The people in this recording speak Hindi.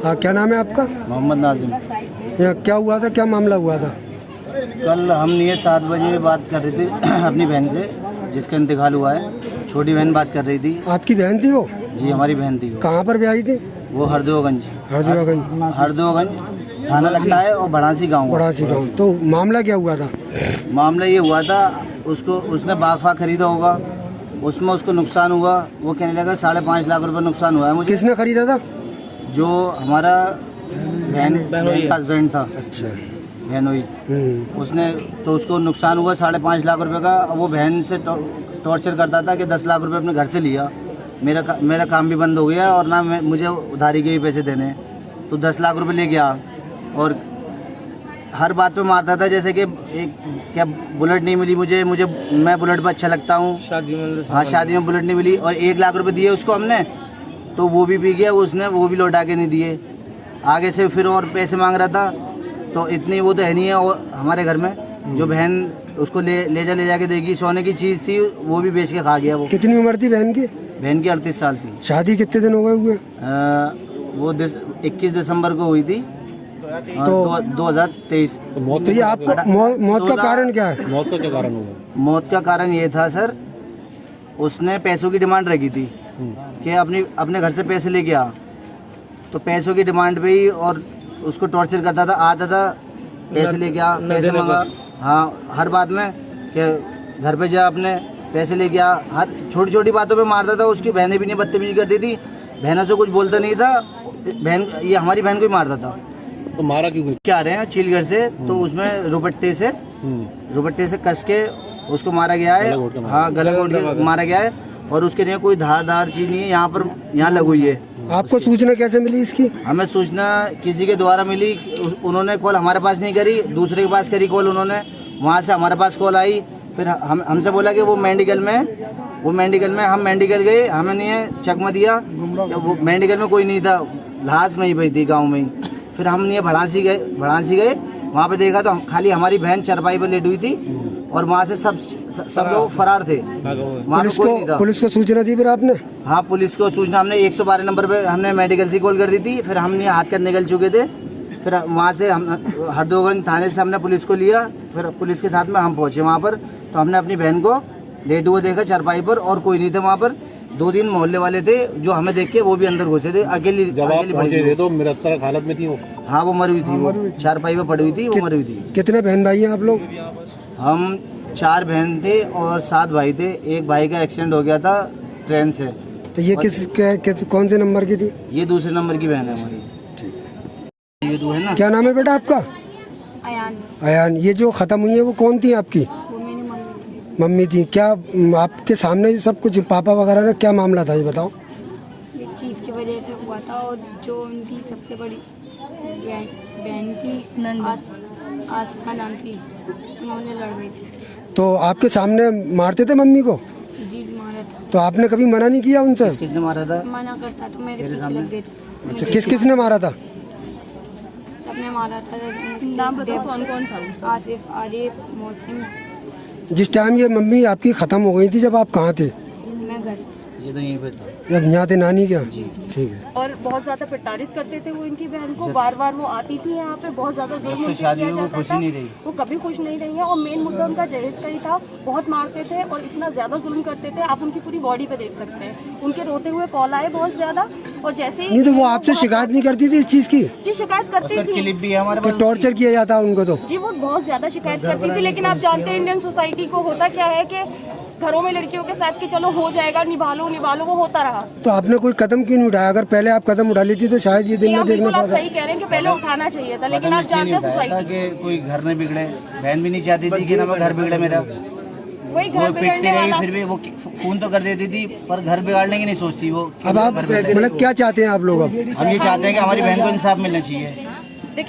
हाँ, क्या नाम है आपका? मोहम्मद नाजिम। क्या हुआ था, क्या मामला हुआ था? कल हम ये 7 बजे बात कर रहे थे अपनी बहन से, जिसका इंतकाल हुआ है। छोटी बहन बात कर रही थी। आपकी बहन थी वो? जी, हमारी बहन थी वो। कहाँ पर ब्याही थी? वो हरदोगंज थाना लगता है और बढ़ासी गांव। तो मामला क्या हुआ था? मामला ये हुआ था, उसने बाग खरीदा होगा, उसमें उसको नुकसान हुआ। वो कहने लगा 5.5 लाख रुपए नुकसान हुआ है मुझे। किसने खरीदा था? जो हमारा बहन का हस्बैंड था। अच्छा, बहनोई। उसने तो उसको नुकसान हुआ 5.5 लाख रुपए का। वो बहन से टॉर्चर करता था कि 10 लाख रुपए अपने घर से लिया। मेरा काम भी बंद हो गया और ना मुझे उधारी के भी पैसे देने। तो 10 लाख रुपए ले गया और हर बात पे मारता था, जैसे कि क्या बुलेट नहीं मिली मुझे मैं बुलेट पर अच्छा लगता हूँ। शादी में बुलेट नहीं मिली और 1 लाख रुपए दिए उसको हमने, तो वो भी पी गया। उसने वो भी लौटा के नहीं दिए। आगे से फिर और पैसे मांग रहा था। तो इतनी वो तो है नहीं है। और हमारे घर में जो बहन उसको ले जाके देगी, सोने की चीज़ थी, वो भी बेच के खा गया। वो कितनी उम्र थी बहन की? बहन की 38 साल थी। शादी कितने दिन हो गए हुए? वो 21 दिसंबर को हुई थी, तो 2023। तो ये आपको मौत का कारण क्या है? मौत का क्या कारण होगा? मौत का कारण ये था सर, उसने पैसों की डिमांड रखी थी कि अपने घर से पैसे लेके आ। तो पैसों की डिमांड पे ही और उसको टॉर्चर करता था। आता था, पैसे लेके आ, पैसे मांगा। हाँ, हर बात में कि घर पे जा, अपने पैसे लेके आ। हर छोटी छोटी बातों पे मारता था। उसकी बहनें भी नहीं बदतमीजी करती थी। बहनों से कुछ बोलता नहीं था। ये हमारी बहन को ही मारता था। तो मारा क्यों? क्या रहे हैं चीलगढ़ से, तो उसमें रुपट्टे से कस के उसको मारा गया है। हाँ, गला घोट के मारा गया है। और उसके लिए कोई धारदार चीज नहीं है, यहाँ लगी हुई है। आपको सूचना कैसे मिली इसकी? हमें सूचना किसी के द्वारा मिली। उन्होंने कॉल हमारे पास नहीं करी, दूसरे के पास करी कॉल उन्होंने। वहाँ से हमारे पास कॉल आई। फिर हमसे बोला कि वो मेडिकल में हम मेडिकल गए। हमें नहीं है चकमा दिया। वो मेडिकल में कोई नहीं था, लाश वहीं पर थी गाँव में ही। फिर हम नहीं भड़ासी गए। वहाँ पे देखा तो खाली हमारी बहन चरपाई पर लेटी हुई थी और वहाँ से सब लोग फरार थे। पुलिस को सूचना दी फिर आपने? हाँ, पुलिस को सूचना हमने 112 नंबर पे हमने मेडिकल से कॉल कर दी थी। फिर हमने हाथ कर निकल चुके थे। फिर वहाँ से हम हरदोगंज थाने से हमने पुलिस को लिया। फिर पुलिस के साथ में हम पहुँचे वहाँ पर। तो हमने अपनी बहन को लेटे हुए देखा चरपाई पर और कोई नहीं थे वहाँ पर। 2-3 मोहल्ले वाले थे जो हमें देख के वो भी अंदर घुसे थे। अकेली पहुंचे थे तो मृतर हालत में थी वो? हाँ, वो मरी हुई थी। वो चारपाई पे पड़ी हुई थी, वो मरी हुई थी। कितने बहन भाई हैं आप लोग? हम 4 बहन थे और 7 भाई थे। एक भाई का एक्सीडेंट हो गया था ट्रेन से। तो ये कौन से नंबर की थी? ये दूसरे नंबर की बहन है हमारी। ये दो है ना। क्या नाम है बेटा आपका? अयान। ये जो खत्म हुई है वो कौन थी आपकी? मम्मी थी। क्या आपके सामने ये सब कुछ पापा वगैरह का क्या मामला था, ये बताओ। ये चीज़ की वजह से हुआ था। और जो उनकी सबसे बड़ी बहन की आसफा नाम की, उन्होंने लड़ गई थी। तो आपके सामने मारते थे मम्मी को? जी, मारा था। तो आपने कभी मना नहीं किया उनसे? किसने मारा था? मना करता तो मेरे पीछे लग गए थे। अच्छा, किसने मारा था? सबने मारा था। नाम बताओ कौन था? आसिफ, आरिफ, मौसम। जिस टाइम ये मम्मी आपकी खत्म हो गई थी, जब आप कहाँ थे? मैं घर। ये तो यहीं पे था। जब यहाँ थे नानी क्या? ठीक है। और बहुत ज्यादा प्रताड़ित करते थे वो इनकी बहन को। बार वो आती थी यहाँ पे, बहुत ज्यादा जुल्म उनसे शादी किया में वो जाता खुश था। नहीं रही। वो कभी खुश नहीं रही है। और मेन मुद्दा उनका दहेज का ही था। बहुत मारते थे और इतना ज्यादा जुल्म करते थे, आप उनकी पूरी बॉडी पे देख सकते हैं। उनके रोते हुए कॉल आए बहुत ज्यादा। और जैसे नहीं तो वो आपसे शिकायत नहीं करती थी इस चीज की? जी, शिकायत करती थी। क्लिप भी है हमारे पास। टॉर्चर किया जाता उनको तो? जी, वो बहुत ज्यादा शिकायत करती थी। लेकिन आप जानते हैं इंडियन सोसाइटी को होता क्या है कि घरों में लड़कियों के साथ कि चलो हो जाएगा, निभा लो, वो होता रहा। तो आपने कोई कदम क्यों नहीं उठाया? अगर पहले आप कदम उठा लेती तो शायद ये दिन में देखना आप सही कह रहे हैं कि पहले उठाना चाहिए था। लेकिन आप जानते हैं सोसाइटी कोई घर में बिगड़े। बहन भी नहीं चाहती थी कि ना घर बिगड़े मेरा। वही घर बिगड़ने वाला। फिर भी वो खून तो कर देती थी पर घर बिगाड़ने की नहीं सोचती वो। अब आप मतलब क्या चाहते हैं आप लोग? अब हम ये चाहते हैं कि हमारी बहन को इंसाफ मिलना चाहिए।